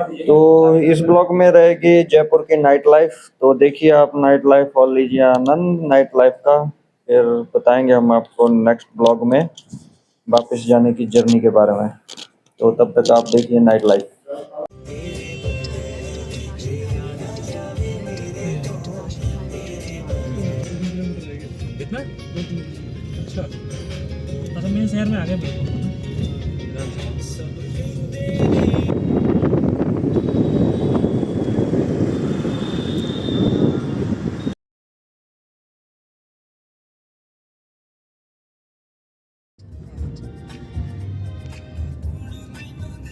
तो इस ब्लॉग में रहेगी जयपुर की नाइट लाइफ। तो देखिए आप नाइट लाइफ और लीजिए आनंद नाइट लाइफ का। फिर बताएंगे हम आपको नेक्स्ट ब्लॉग में वापस जाने की जर्नी के बारे में। तो तब तक आप देखिए नाइट लाइफ। कितना 2-3 अच्छा अच्छा मेरे शहर में आ गए बिल्कुल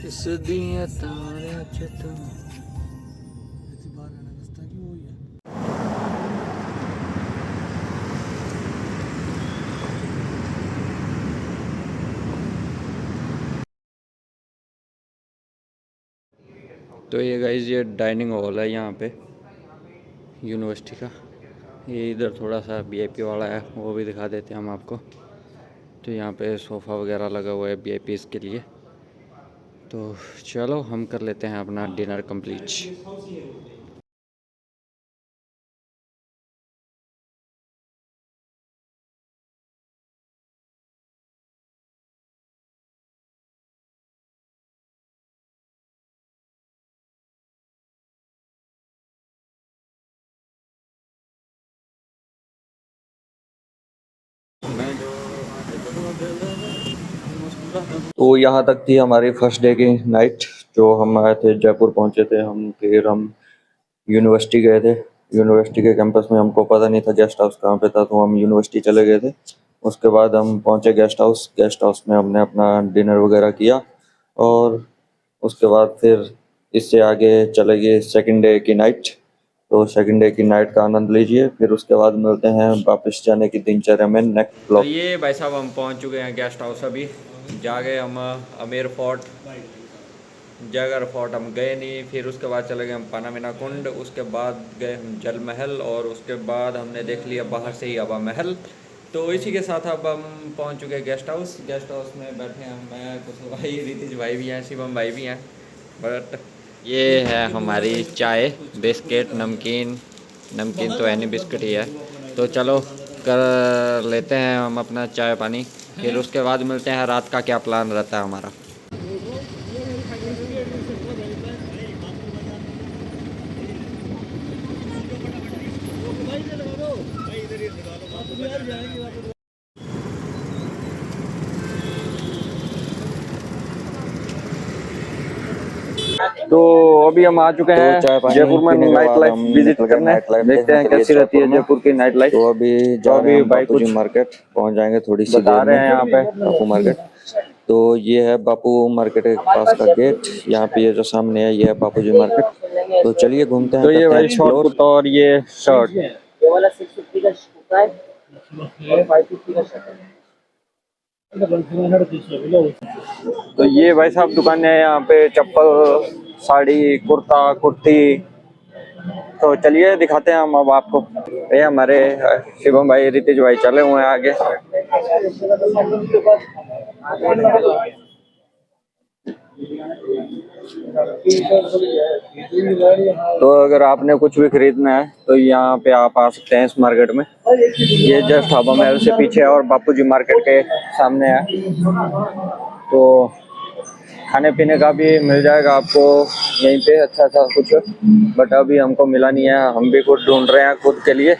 इस दिया तारे चटो तो ये गाइस ये डाइनिंग हॉल है यहाँ पे यूनिवर्सिटी का। ये इधर थोड़ा सा वीआईपी वाला है, वो भी दिखा देते हैं हम आपको। तो यहाँ पे सोफ़ा वगैरह लगा हुआ है वीआईपीज़ के लिए। तो चलो हम कर लेते हैं अपना डिनर कंप्लीट। तो यहाँ तक थी हमारी फर्स्ट डे की नाइट। जो हम आए थे जयपुर पहुँचे थे हम, फिर हम यूनिवर्सिटी गए थे। यूनिवर्सिटी के कैंपस में हमको पता नहीं था गेस्ट हाउस कहाँ पे था, तो हम यूनिवर्सिटी चले गए थे। उसके बाद हम पहुँचे गेस्ट हाउस। गेस्ट हाउस में हमने अपना डिनर वगैरह किया और उसके बाद फिर इससे आगे चले गए सेकंड डे की नाइट। तो सेकंड डे की नाइट का आनंद लीजिए, फिर उसके बाद मिलते हैं वापस जाने की दिनचर्या में नेक्स्ट ब्लॉग। तो ये भाई साहब हम पहुंच चुके हैं गेस्ट हाउस। अभी जा गए हम अमेर फोर्ट, जयगढ़ फोर्ट हम गए नहीं। फिर उसके बाद चले गए हम पनामिना कुंड, उसके बाद गए हम जल महल और उसके बाद हमने देख लिया बाहर से ही हवा महल। तो इसी के साथ अब हम पहुंच चुके हैं गेस्ट हाउस। गेस्ट हाउस में बैठे हैं मैं, कुछ भाई, रितिश भाई भी हैं, शिवम भाई भी हैं। बट ये है हमारी चाय, बिस्किट, नमकीन। नमकीन तो एनी बिस्किट ही है। तो चलो कर लेते हैं हम अपना चाय पानी, फिर उसके बाद मिलते हैं रात का क्या प्लान रहता है हमारा। तो अभी हम आ चुके हैं जयपुर में नाइट लाइफ विजिट करने। देखते हैं कैसी रहती है जयपुर की नाइट लाइफ। तो अभी जा रहे हैं बापू जी मार्केट, पहुंच जाएंगे थोड़ी सी देर में यहाँ पे बापू मार्केट। तो ये है बापू मार्केट के पास का गेट। यहाँ पे ये जो सामने है ये है बापू जी मार्केट। तो चलिए घूमते हैं। तो ये भाई शॉर्ट कुर्ता और ये शर्ट, ये वाला 650 का कुर्ता है और 550 का शर्ट है। तो ये भाई साहब दुकान है यहाँ पे, चप्पल, साड़ी, कुर्ता, कुर्ती। तो चलिए दिखाते हैं हम अब आपको। ये हमारे शिवम भाई, रितिश भाई चले हुए हैं आगे। तो अगर आपने कुछ भी खरीदना है तो यहाँ पे आप आ सकते हैं इस मार्केट में। ये जस्ट हवा महल से पीछे है और बापू जी मार्केट के सामने है। तो खाने पीने का भी मिल जाएगा आपको यहीं पे अच्छा सा कुछ, बट अभी हमको मिला नहीं है। हम भी कुछ ढूंढ रहे हैं खुद के लिए।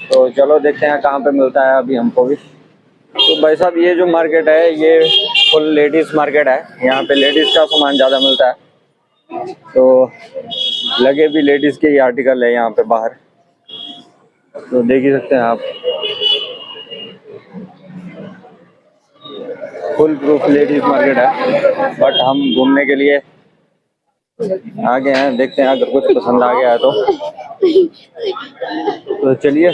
तो चलो देखते हैं कहाँ पे मिलता है अभी हमको भी। तो भाई साहब ये जो मार्केट है ये फुल लेडीज मार्केट है। यहाँ पे लेडीज का सामान ज़्यादा मिलता है। तो लगे भी लेडीज के ही आर्टिकल है यहाँ पे बाहर, तो देख ही सकते हैं आप। फुल प्रूफ लेडीज मार्केट है, बट हम घूमने के लिए आगे हैं। देखते हैं अगर कुछ पसंद आ गया है तो चलिए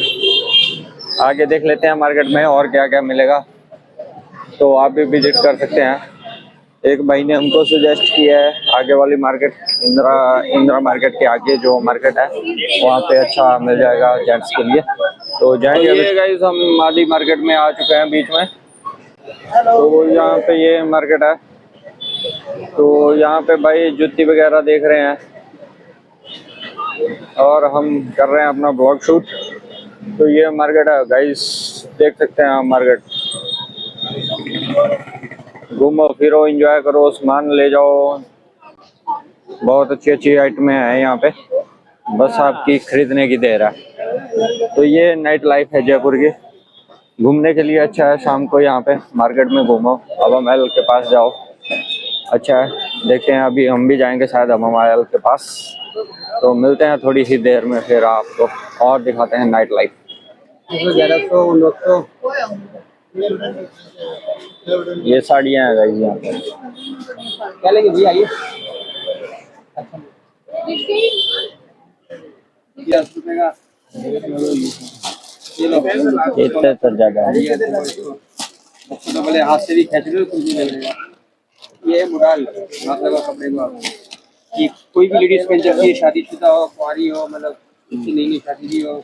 आगे देख लेते हैं मार्केट में और क्या क्या मिलेगा। तो आप भी विजिट कर सकते हैं। एक भाई ने हमको सजेस्ट किया है आगे वाली मार्केट, इंदिरा मार्केट के आगे जो मार्केट है वहाँ पे अच्छा मिल जाएगा जेंट्स के लिए। तो जाएंगे। अभी गाइस हम माली मार्केट में आ चुके हैं बीच में। तो यहाँ पे ये मार्केट है। तो यहाँ पे भाई जूती वगैरह देख रहे हैं और हम कर रहे हैं अपना ब्लॉग शूट। तो ये मार्केट है गाइस, देख सकते हैं आप मार्केट। घूमो फिरो एंजॉय करो, सामान ले जाओ, बहुत अच्छी अच्छी आइटमें हैं यहाँ पे, बस आपकी खरीदने की देर है। तो ये नाइट लाइफ है जयपुर की, घूमने के लिए अच्छा है। शाम को यहाँ पे मार्केट में घूमो, हवा महल के पास जाओ, अच्छा है। देखते हैं अभी हम भी जाएंगे शायद हवा महल के पास। तो मिलते हैं थोड़ी सी देर में, फिर आपको और दिखाते हैं नाइट लाइफ। 1100 ये साड़ियाँ हैं गाइस यहाँ पे। क्या लेंगे भैया? आइए। 10 रुपए का इतने तो ज्यादा है। तो पहले हाथ से भी खींच लो, कुछ नहीं लगेगा। ये मोडाल हाथ लगा कपड़े को आप, कि कोई भी लेडीज पहन सकती है, शादीशुदा हो, कुंवारी हो, मतलब किसी नई शादी भी हो।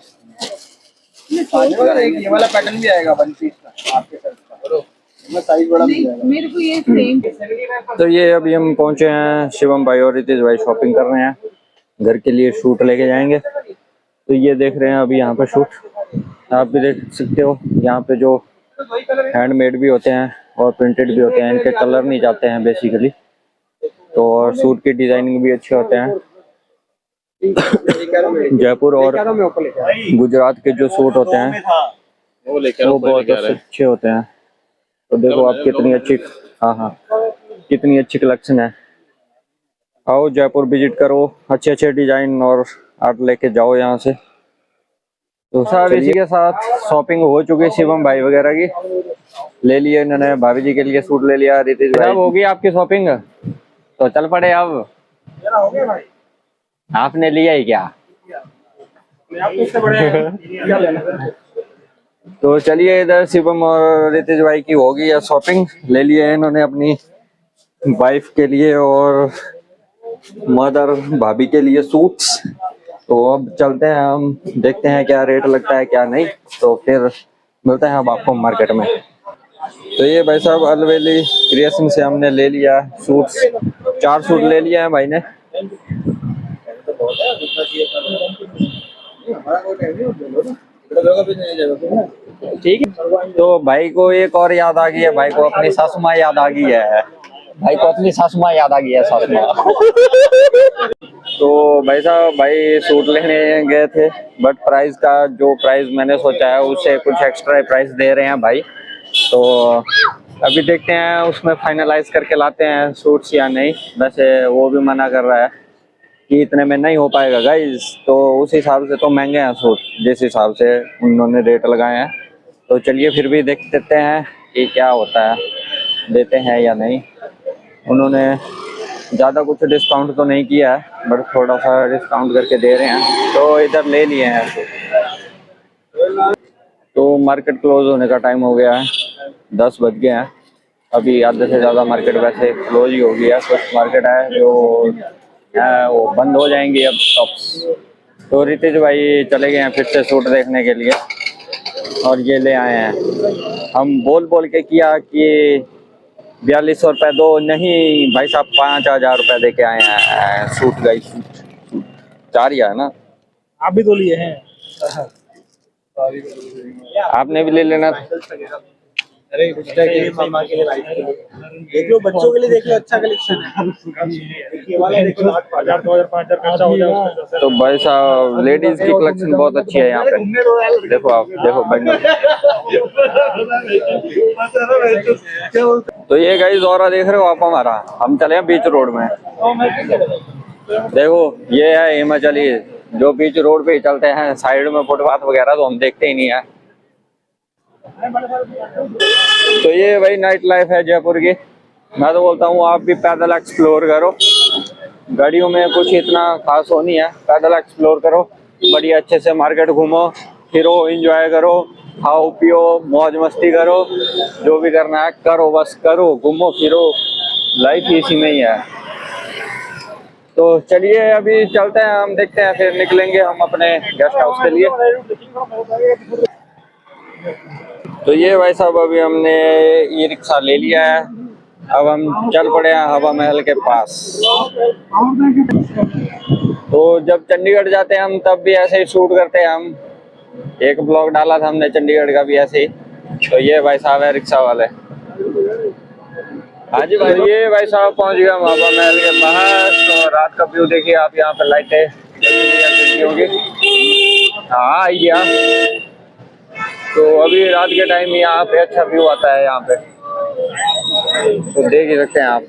ये वाला पैटर्न भी आएगा 1 पीस का आपके साथ का, साइज बड़ा मिल जाएगा मेरे को। ये सेम। तो ये अभी हम पहुंचे हैं, शिवम भाई और रितेश भाई शॉपिंग कर रहे हैं, घर के लिए शूट लेके जाएंगे। तो ये देख रहे हैं अभी यहाँ पे शूट, आप भी देख सकते हो। यहाँ पे जो हैंडमेड भी होते हैं और प्रिंटेड भी होते हैं, इनके कलर नहीं जाते हैं बेसिकली। तो और सूट की डिजाइनिंग भी अच्छे होते हैं। जयपुर और गुजरात के जो सूट होते हैं वो बहुत अच्छे होते हैं। तो देखो आप कितनी अच्छी, हाँ कितनी अच्छी कलेक्शन है। आओ जयपुर विजिट करो, अच्छे अच्छे डिजाइन और आर्ट लेके जाओ यहाँ से। तो सर इसी के साथ शॉपिंग हो चुकी है शिवम भाई वगैरह की, ले लिए इन्होंने, भाभी जी के लिए सूट ले लिया, रितेश भाई। अब होगी आपकी शॉपिंग, तो चल पड़े अब। आपने लिया ही क्या? तो चलिए, इधर शिवम और रितेश भाई की होगी या शॉपिंग, ले लिए इन्होंने अपनी वाइफ के लिए और मदर भाभी के लिए सूट्स। तो अब चलते हैं, हम देखते हैं क्या रेट लगता है क्या नहीं, तो फिर मिलते हैं अब आपको मार्केट में। तो ये भाई साहब अलवेली क्रिएशन से हमने ले लिया सूट्स, 4 सूट ले लिया है भाई ने। ठीक है, तो भाई को एक और याद आ गई है, भाई को अपनी सासू माँ याद आ गई है, भाई को अपनी सासू माँ याद आ गई है, सासू माँ। तो भाई साहब भाई सूट लेने गए थे, बट प्राइस का जो प्राइस मैंने सोचा है उससे कुछ एक्स्ट्रा प्राइस दे रहे हैं भाई। तो अभी देखते हैं उसमें फाइनलाइज करके लाते हैं सूट्स या नहीं। वैसे वो भी मना कर रहा है कि इतने में नहीं हो पाएगा गाइस, तो उस हिसाब से तो महंगे हैं सूट, जिस हिसाब से उन्होंने रेट लगाए हैं। तो चलिए फिर भी देख लेते हैं कि क्या होता है, देते हैं या नहीं। उन्होंने ज़्यादा कुछ डिस्काउंट तो नहीं किया है, बट थोड़ा सा डिस्काउंट करके दे रहे हैं, तो इधर ले लिए हैं। तो मार्केट क्लोज होने का टाइम हो गया है, 10 बज गए हैं। अभी आधे से ज़्यादा मार्केट वैसे क्लोज ही हो गया, कुछ मार्केट है जो है वो बंद हो जाएंगी अब शॉप्स। तो रितेश भाई चले गए हैं फिर से सूट देखने के लिए, और ये ले आए हैं। हम बोल बोल के किया कि 4200 रुपये दो, नहीं भाई साहब 5000 रुपये दे के आए हैं सूट। गई सूट 4 ही है ना, आप भी तो लिए हैं। आपने भी ले लेना था। अरे मामा के लिए देख लो, बच्चों के लिए देख लो, अच्छा कलेक्शन है। ये वाला देखो 8000 2000 5000 खर्चा हो जाए। तो भाई साहब लेडीज की कलेक्शन बहुत अच्छी है यहाँ पे, देखो आप देखो भाई। तो ये गाइस और देख रहे हो आप हमारा, हम चले हैं बीच रोड में। देखो ये है हिमाचली जो बीच रोड पे ही चलते हैं, साइड में फुटपाथ वगैरह तो हम देखते ही नहीं है। तो ये भाई नाइट लाइफ है जयपुर की। मैं तो बोलता हूँ आप भी पैदल एक्सप्लोर करो, गाड़ियों में कुछ इतना खास हो नहीं है, पैदल एक्सप्लोर करो, बढ़िया अच्छे से मार्केट घूमो फिरो, एंजॉय करो, खाओ पियो, मौज मस्ती करो, जो भी करना है करो, बस करो, घूमो फिरो, लाइफ इसी में ही है। तो चलिए अभी चलते हैं, हम देखते हैं, फिर निकलेंगे हम अपने गेस्ट हाउस के लिए। तो ये भाई साहब अभी हमने ई रिक्शा ले लिया है, अब हम चल पड़े हैं हवा महल के पास। तो जब चंडीगढ़ जाते हैं हम तब भी ऐसे ही शूट करते हैं हम। एक ब्लॉग डाला था हमने चंडीगढ़ का भी ऐसे ही। तो ये भाई साहब है रिक्शा वाले। हाँ जी भाई, ये भाई साहब पहुंच गए हम हवा महल के बाहर। तो रात का व्यू देखिए आप, यहाँ पे लाइटें होंगी। हाँ आई गया। तो अभी रात के टाइम यहाँ पे अच्छा व्यू आता है यहाँ पे, तो देख ही सकते हैं आप।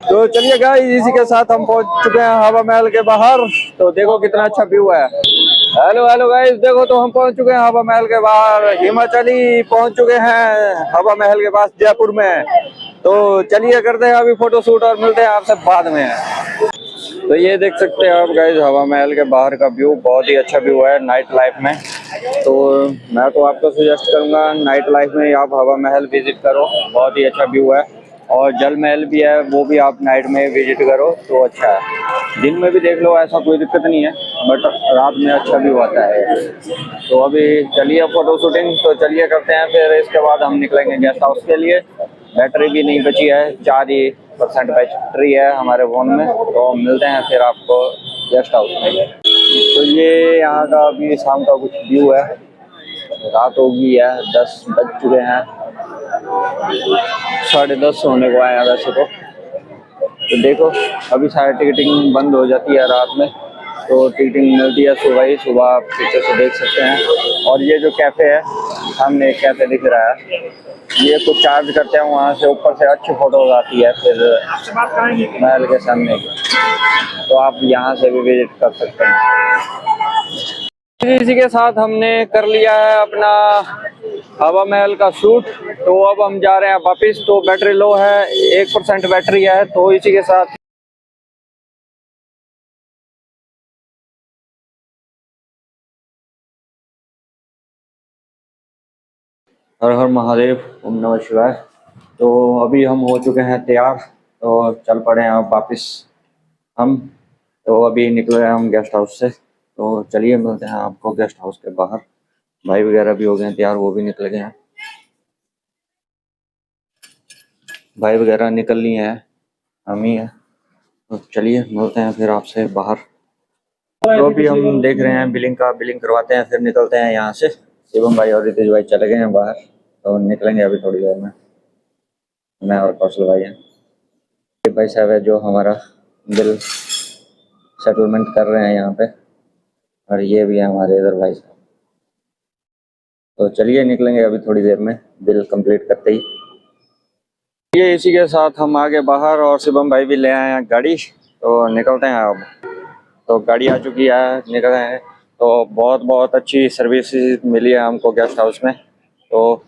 तो चलिए गाइस, इसी के साथ हम पहुंच चुके हैं हवा महल के बाहर। तो देखो कितना अच्छा व्यू है। हेलो हेलो गाइस, देखो तो हम पहुंच चुके हैं हवा महल के बाहर। हिमाचली पहुंच चुके हैं हवा महल के पास जयपुर में। तो चलिए करते हैं अभी फोटो शूट और मिलते हैं आपसे बाद में। तो ये देख सकते हैं आप गाइस, हवा महल के बाहर का व्यू बहुत ही अच्छा व्यू है नाइट लाइफ में। तो मैं तो आपको सजेस्ट करूंगा नाइट लाइफ में आप हवा महल विजिट करो, बहुत ही अच्छा व्यू है। और जल महल भी है, वो भी आप नाइट में विजिट करो तो अच्छा है। दिन में भी देख लो, ऐसा कोई दिक्कत नहीं है, बट रात में अच्छा व्यू आता है। तो अभी चलिए फोटो शूटिंग तो चलिए करते हैं, फिर इसके बाद हम निकलेंगे गेस्ट हाउस के लिए। बैटरी भी नहीं बची है, 4% बैटरी है हमारे फोन में। तो मिलते हैं फिर आपको गेस्ट हाउस में। तो ये यहाँ का अभी शाम का कुछ व्यू है। रात हो गई है, 10 बज चुके हैं, 10:30 होने को आया वैसे तो देखो अभी शायद टिकटिंग बंद हो जाती है रात में। तो टिकटिंग मिलती है सुबह ही, सुबह आप पीछे से देख सकते हैं। और ये जो कैफ़े है, सामने एक कैफ़े दिख रहा है, ये कुछ चार्ज करते हैं वहाँ से, ऊपर से अच्छी फोटोज आती है फिर महल के सामने की। तो आप यहाँ से भी विजिट कर सकते हैं। इसी के साथ हमने कर लिया है अपना हवा महल का शूट। तो अब हम जा रहे हैं वापिस। तो बैटरी लो है, 1% बैटरी है। तो इसी के साथ हर हर महादेव, ओम नमः शिवाय। तो अभी हम हो चुके हैं तैयार, तो चल पड़े हैं अब वापिस हम। तो अभी निकले हैं हम गेस्ट हाउस से। तो चलिए मिलते हैं आपको गेस्ट हाउस के बाहर। भाई वगैरह भी हो गए हैं तैयार, वो भी निकल गए हैं। भाई वगैरह निकल लिए हैं, हम ही हैं। तो चलिए मिलते हैं फिर आपसे बाहर। तो अभी हम देख रहे हैं बिलिंग करवाते हैं, फिर निकलते हैं यहाँ से। शिवम भाई और रितेश भाई चले गए हैं बाहर, तो निकलेंगे अभी थोड़ी देर में। मैं और कौशल भाई हैं। ये भाई साहब है जो हमारा बिल सेटलमेंट कर रहे हैं यहाँ पे, और ये भी है हमारे इधर भाई साहब। तो चलिए निकलेंगे अभी थोड़ी देर में, बिल कंप्लीट करते ही। ये इसी के साथ हम आगे बाहर, और शिवम भाई भी ले आए हैं गाड़ी। तो निकलते हैं अब। तो गाड़ी आ चुकी है, निकल रहे हैं। तो बहुत बहुत अच्छी सर्विस मिली है हमको गेस्ट हाउस में। तो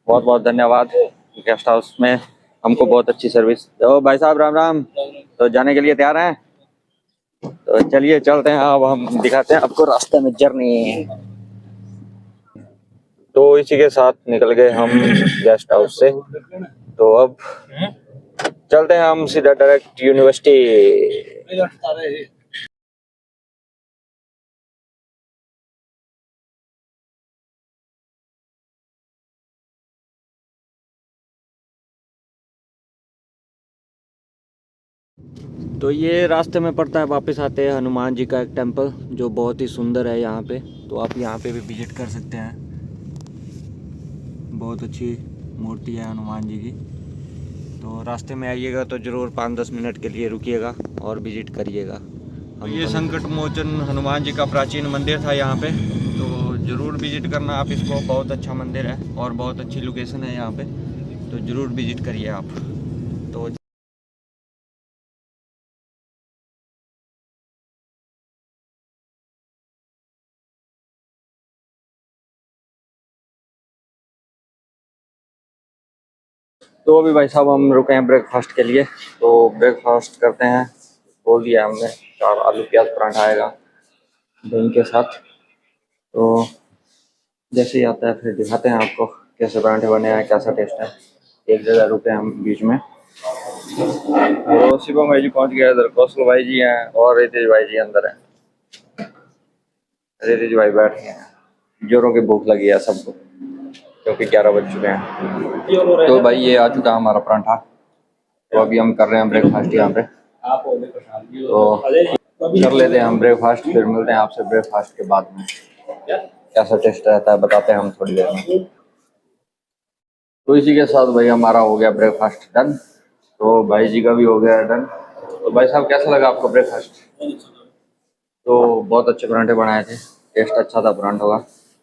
बहुत बहुत धन्यवाद गेस्ट हाउस में, हमको बहुत अच्छी सर्विस। तो भाई साहब राम राम। तो जाने के लिए तैयार हैं? तो चलिए चलते हैं, अब हम दिखाते हैं आपको रास्ते में जर्नी। तो इसी के साथ निकल गए हम गेस्ट हाउस से। तो अब चलते हैं हम सीधा डायरेक्ट यूनिवर्सिटी। तो ये रास्ते में पड़ता है, वापस आते हैं हनुमान जी का एक टेम्पल जो बहुत ही सुंदर है यहाँ पे। तो आप यहाँ पे भी विजिट कर सकते हैं, बहुत अच्छी मूर्ति है हनुमान जी की। तो रास्ते में आइएगा तो ज़रूर 5-10 मिनट के लिए रुकिएगा और विजिट करिएगा। तो ये संकट मोचन हनुमान जी का प्राचीन मंदिर था यहाँ पे, तो ज़रूर विजिट करना आप इसको। बहुत अच्छा मंदिर है और बहुत अच्छी लोकेशन है यहाँ पे, तो ज़रूर विजिट करिए आप। तो तो अभी भाई साहब हम रुके हैं ब्रेकफास्ट के लिए। तो ब्रेकफास्ट करते हैं, बोल दिया हमने 4 आलू प्याज पराठा आएगा दही के साथ। तो जैसे ही आता है फिर दिखाते हैं आपको कैसे पराठे बने हैं, कैसा टेस्ट है। एक जगह रुके हम बीच में। तो शिवम भाई जी पहुंच गए इधर, कौशल भाई जी हैं और रितेश भाई जी अंदर हैं। रितेश भाई बैठे हैं, जोरों की भूख लगी है सबको, क्योंकि 11 बज चुके हैं। तो भाई ये आ चुका हमारा पराठा। तो अभी हम कर रहे हैं ब्रेकफास्ट यहाँ पे, तो कर लेते हैं हम ब्रेकफास्ट, फिर मिलते हैं आपसे ब्रेकफास्ट के बाद में। कैसा टेस्ट रहता है बताते हैं हम थोड़ी देर में। तो इसी के साथ भाई हमारा हो गया ब्रेकफास्ट डन, तो भाई जी का भी हो गया डन। तो भाई साहब कैसा लगा आपको ब्रेकफास्ट? तो बहुत अच्छे पराठे बनाए थे, टेस्ट अच्छा था पराठों का।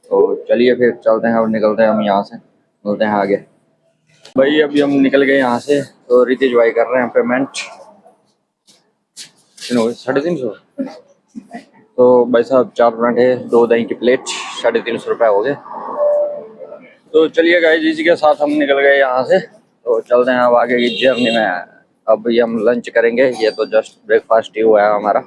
तो चलिए फिर चलते हैं और निकलते हैं हम यहाँ से, मिलते हैं आगे। भाई अभी हम निकल गए यहाँ से, तो रितेश भाई कर रहे हैं पेमेंट। 350। तो भाई साहब 4 पराठे 2 दही की प्लेट, 350 रुपये हो गए। तो चलिए गाइस इसी के साथ हम निकल गए यहाँ से, तो चलते हैं अब आगे की जर्नी में। अब ये हम लंच करेंगे, ये तो जस्ट ब्रेकफास्ट ही हुआ है हमारा।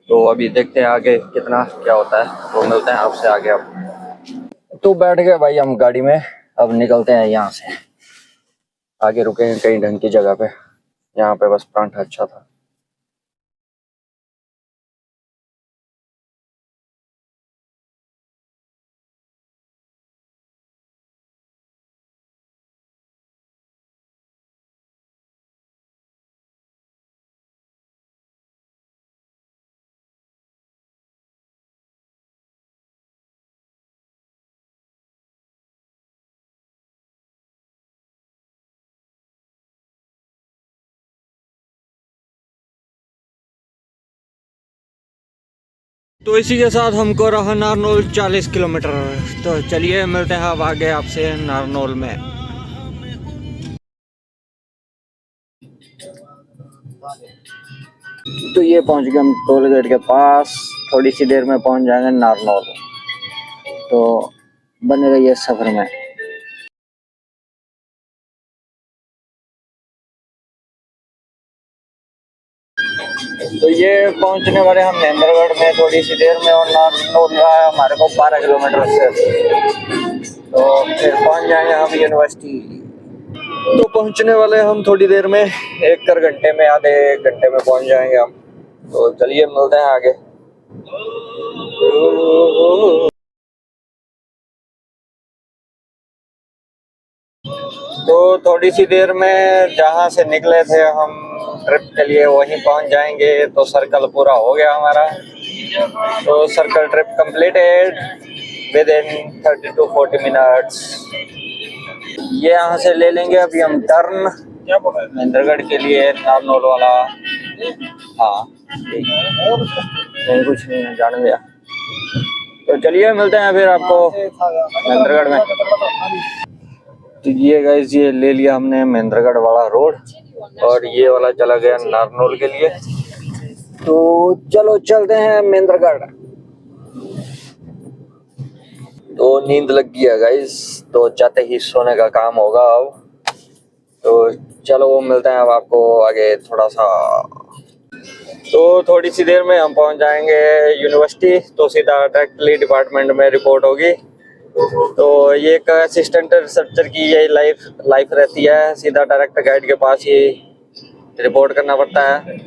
तो अभी देखते हैं आगे कितना क्या होता है, तो मिलते हैं आपसे आगे। अब तो बैठ गए भाई हम गाड़ी में, अब निकलते हैं यहाँ से। आगे रुके हैं कहीं ढंग की जगह पे, यहाँ पे बस पराठा अच्छा था। तो इसी के साथ हमको रहा नारनौल 40 किलोमीटर। तो चलिए मिलते हैं अब आगे आपसे नारनौल में। तो ये पहुंच गए हम टोल गेट के पास, थोड़ी सी देर में पहुंच जाएंगे नारनौल। तो बने रहिए सफर में। तो ये पहुंचने वाले हम महेंद्रगढ़ में थोड़ी सी देर में, और नारनौल है हमारे को 12 किलोमीटर से। तो फिर पहुंच जाएंगे हम यूनिवर्सिटी। तो पहुंचने वाले हम थोड़ी देर में, 1 घंटे में, आधे 1 घंटे में पहुंच जाएंगे हम। तो चलिए मिलते हैं आगे। तो थोड़ी सी देर में जहाँ से निकले थे हम ट्रिप के लिए वहीं पहुंच जाएंगे। तो सर्कल पूरा हो गया हमारा, तो circle trip completed with in 30 to 40 minutes. ये यहाँ से ले लेंगे अभी हम टर्न महेंद्रगढ़ के लिए, नारनौल वाला। हाँ ठीक है, नहीं कुछ नहीं है, जाने दिया। तो चलिए मिलते हैं फिर आपको महेंद्रगढ़ में। तो ये गाइस ये ले लिया हमने महेंद्रगढ़ वाला रोड, और ये वाला चला गया नारनौल के लिए। तो चलो चलते हैं महेंद्रगढ़। तो नींद लग गई है गाइस, तो जाते ही सोने का काम होगा अब। तो चलो मिलते हैं अब आपको आगे थोड़ा सा। तो थोड़ी सी देर में हम पहुंच जाएंगे यूनिवर्सिटी, तो सीधा डायरेक्टली डिपार्टमेंट में रिपोर्ट होगी। तो ये एक असिस्टेंट रिसर्चर की यही लाइफ रहती है, सीधा डायरेक्ट गाइड के पास ही रिपोर्ट करना पड़ता है,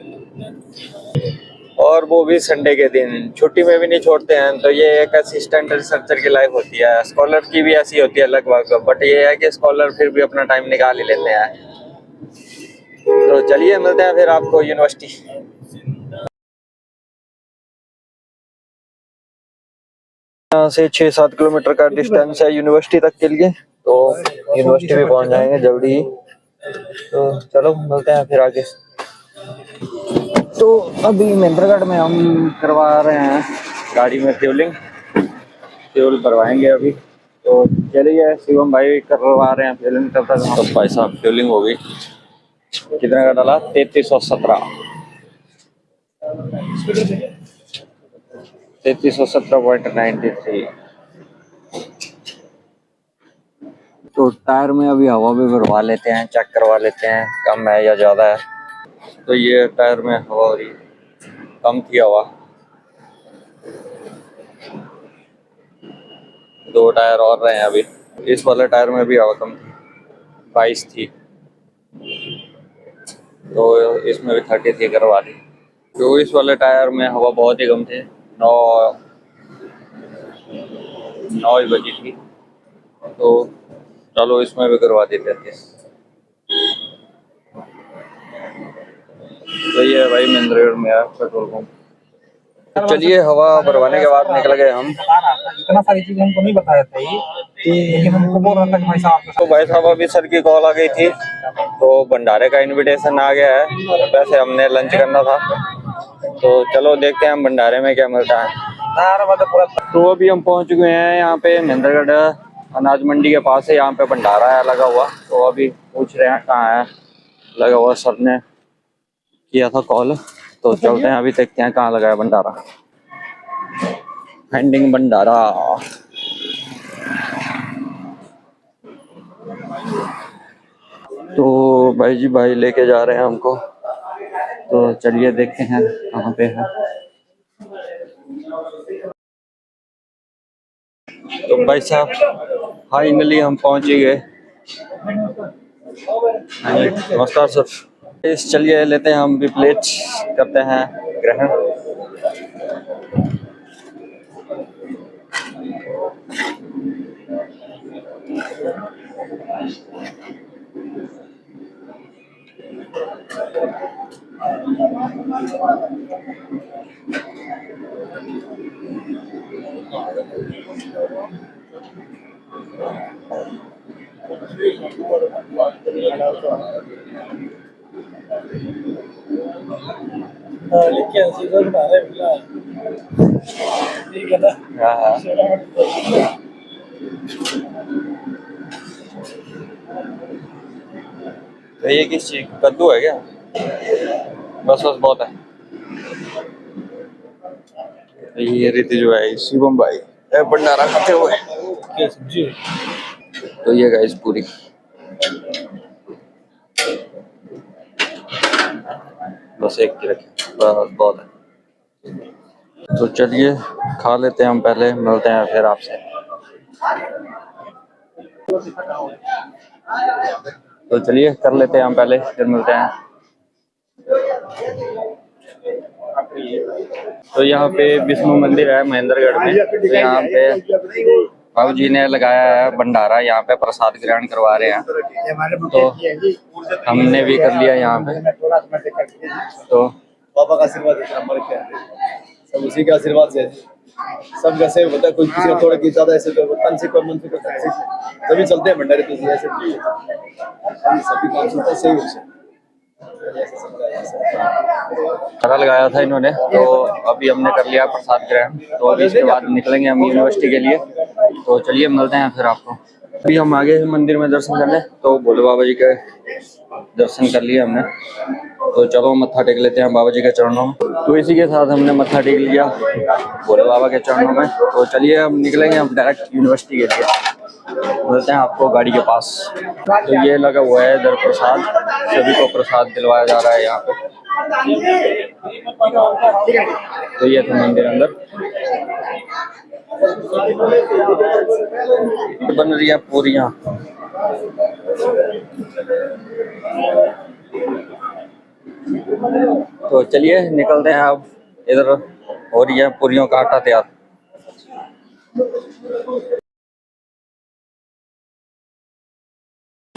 और वो भी संडे के दिन, छुट्टी में भी नहीं छोड़ते हैं। तो ये एक असिस्टेंट रिसर्चर की लाइफ होती है। स्कॉलर की भी ऐसी होती है लगभग, बट ये है कि स्कॉलर फिर भी अपना टाइम निकाल ही लेते हैं। तो चलिए मिलते हैं फिर आपको यूनिवर्सिटी। यहाँ से 6-7 किलोमीटर का डिस्टेंस है यूनिवर्सिटी तक के लिए, तो यूनिवर्सिटी भी पहुंच जाएंगे जल्दी ही। तो चलो मिलते हैं फिर आगे। तो अभी महेंद्रगढ़ में हम करवा रहे हैं गाड़ी में फ्यूल भरवाएंगे अभी। तो चलिए शिवम भाई करवा रहे हैं फ्यूलिंग, तब तक। तो भाई साहब फ्यूलिंग हो गई, कितने का डाला? 3317, 3317.93। तो टायर में अभी हवा भी भरवा लेते हैं, चेक करवा लेते हैं कम है या ज़्यादा है। तो ये टायर में हवा हो रही, कम थी हवा। 2 टायर और रहे हैं अभी। इस वाले टायर में भी हवा कम थी, 22 थी, तो इसमें भी 30 थी, करवा दी। तो इस वाले टायर में हवा बहुत ही कम थी, 9 ही बजी थी। तो चलो इसमें भी करवा देते थे। तो ये भाई महेंद्रगढ़ में है पेट्रोल पंप। तो चलिए हवा भरवाने के बाद निकल गए हम। बता रहा था इतना सारी चीजें हमको नहीं बताया था ये, लेकिन हमको बोल रहा था कि भाई साहब तो भाई साहब अभी सर की कॉल आ गई थी, तो भंडारे का इनविटेशन आ गया है। वैसे हमने लंच करना था, तो चलो देखते हैं हम भंडारे में क्या मिलता है। तो अभी हम पहुंच गए हैं यहाँ पे महेंद्रगढ़ अनाज मंडी के पास है। यहाँ पे भंडारा है लगा हुआ, तो अभी पूछ रहे हैं कहाँ है लगा हुआ। सर ने किया था कॉल, तो चलते हैं अभी देखते हैं कहाँ लगा है भंडारा। पेंडिंग भंडारा। तो भाई जी भाई लेके जा रहे हैं हमको, तो चलिए देखते हैं कहाँ पे है। तो भाई साहब फाइनली हम पहुंच ही गए। नमस्कार सर। इस चलिए लेते हैं हम भी प्लेट, करते हैं ग्रहण। ठीक है ना। हाँ। तो ये किस चीज कद्दू है क्या? बस बस बहुत है। ये रीतिज भाई, शिवम भाई भंडारा खाते हुए। क्या सब्जी? तो ये गाइस पूरी, बस एक की रखें, बस बहुत है। तो चलिए खा लेते हैं हम, पहले मिलते हैं फिर आपसे। तो चलिए कर लेते हैं हम पहले, फिर मिलते हैं। तो यहाँ पे विष्णु मंदिर है महेंद्रगढ़ में। तो यहाँ पे बाबू जी ने लगाया है भंडारा, यहाँ पे प्रसाद ग्रहण करवा रहे हैं। तो हमने भी कर लिया यहाँ पे। तो बाबा का आशीर्वाद है, क्या है, सब उसी के आशीर्वाद से सब कैसे होता है। कोई किसी को थोड़ा की ज्यादा ऐसे तो तन से कोई मन से सभी चलते हैं भंडारे, तो ऐसे सभी काम चलते सही हो। नारा लगाया था इन्होंने, तो अभी हमने कर लिया प्रसाद ग्रहण। तो अभी इसके बाद निकलेंगे हम यूनिवर्सिटी के लिए। तो चलिए मिलते हैं फिर आपको। अभी हम आगे हैं मंदिर में दर्शन करने, तो भोले बाबा जी के दर्शन कर लिए हमने। तो चलो मत्था टेक लेते हैं बाबा जी के चरणों में। तो इसी के साथ हमने मत्था टेक लिया भोले बाबा के चरणों में। तो चलिए हम निकलेंगे हम डायरेक्ट यूनिवर्सिटी के लिए। मिलते हैं आपको गाड़ी के पास। तो ये लगा हुआ है इधर प्रसाद, सभी को प्रसाद दिलवाया जा रहा है यहाँ पे। तो ये था मंदिर अंदर, बन रही है पूरियां। तो चलिए निकलते हैं अब, इधर हो रही है पूरियों का आटा तैयार।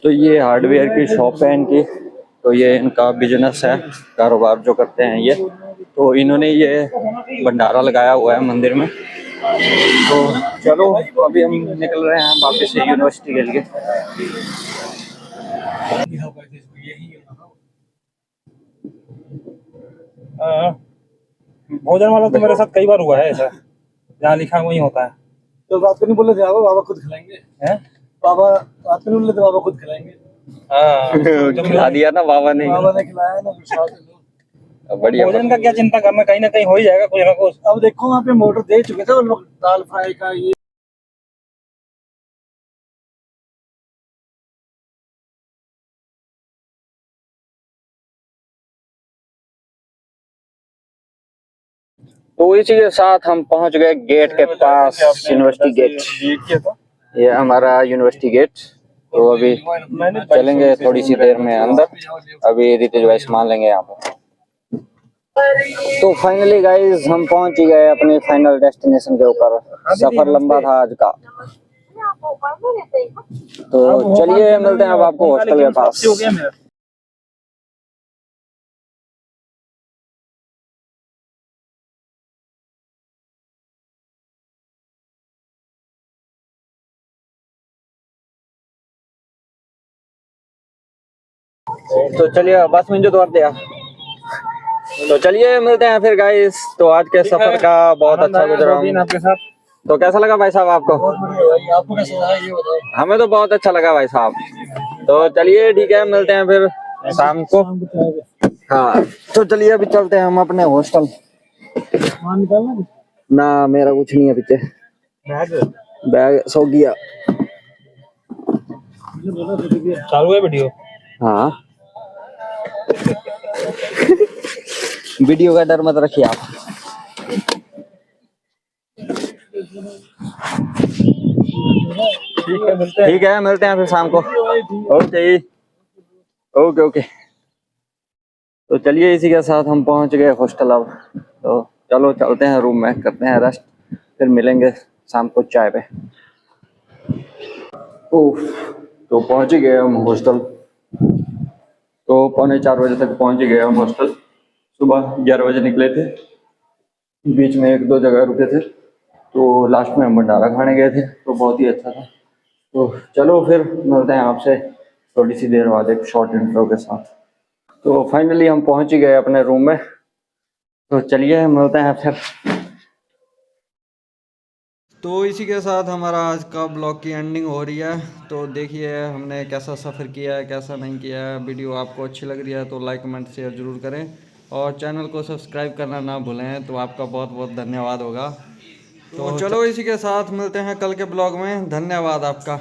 तो ये हार्डवेयर की शॉप है इनकी। तो ये इनका बिजनेस है, कारोबार जो करते हैं ये। तो इन्होंने ये भंडारा लगाया हुआ है मंदिर में। तो चलो अभी हम निकल रहे हैं वापस से यूनिवर्सिटी के लिए। भोजन वाला तो मेरे साथ कई बार हुआ है ऐसा, जहाँ लिखा वही होता है। तो रात को नहीं बोले थे बाबा खुद खिलाएंगे हैं? बाबा रात को नहीं बोले थे बाबा खुद खिलाएंगे। हाँ खिला दिया ना बाबा ने खिलाया ना प्रसाद। बढ़िया। भोजन का क्या चिंता करना, कहीं ना कहीं हो ही जाएगा कुछ ना कुछ। अब देखो वहाँ पे मोटर दे चुके थे उन लोग, दाल फ्राई का ये। तो इसी के साथ हम पहुंच गए गेट के पास, यूनिवर्सिटी गेट। ये हमारा यूनिवर्सिटी गेट। तो अभी चलेंगे थोड़ी सी देर में अंदर। अभी रीतिज भाई सामान लेंगे यहाँ पर। तो फाइनली गाइज हम पहुंच ही गए अपने फाइनल डेस्टिनेशन के ऊपर। सफर लंबा था आज का। तो चलिए मिलते हैं अब आपको हॉस्टल के पास। तो चलिए बस में जो तोड़ दिया। तो चलिए मिलते हैं फिर गाइस। तो आज के सफर का बहुत अच्छा गुजरा आपके साथ। तो कैसा लगा भाई साहब आपको? आपको कैसा लगा ये बताओ। हमें तो बहुत अच्छा लगा भाई साहब। तो चलिए ठीक है, मिलते हैं फिर शाम को। हाँ तो चलिए अभी चलते हैं हम अपने हॉस्टल। ना मेरा कुछ नहीं है पीछे, बैग सो गया। चालू है वीडियो। हाँ वीडियो का डर मत रखिए आप। ठीक है मिलते हैं फिर शाम को। Okay okay okay. तो चलिए इसी के साथ हम पहुंच गए हॉस्टल अब। तो चलो चलते हैं रूम में, करते हैं रेस्ट, फिर मिलेंगे शाम को चाय पे। ओह तो पहुंच ही गए हम हॉस्टल। तो 3:45 तक पहुंच ही गए हम हॉस्टल। सुबह 11 बजे निकले थे, बीच में एक दो जगह रुके थे, तो लास्ट में हम भंडारा खाने गए थे, तो बहुत ही अच्छा था। तो चलो फिर मिलते हैं आपसे थोड़ी सी देर बाद एक शॉर्ट इंट्रो के साथ। तो फाइनली हम पहुंच ही गए अपने रूम में। तो चलिए मिलते हैं फिर। तो इसी के साथ हमारा आज का ब्लॉग की एंडिंग हो रही है। तो देखिए हमने कैसा सफ़र किया है, कैसा नहीं किया है। वीडियो आपको अच्छी लग रही है तो लाइक कमेंट शेयर ज़रूर करें और चैनल को सब्सक्राइब करना ना भूलें, तो आपका बहुत बहुत धन्यवाद होगा। तो चलो इसी के साथ मिलते हैं कल के ब्लॉग में। धन्यवाद आपका।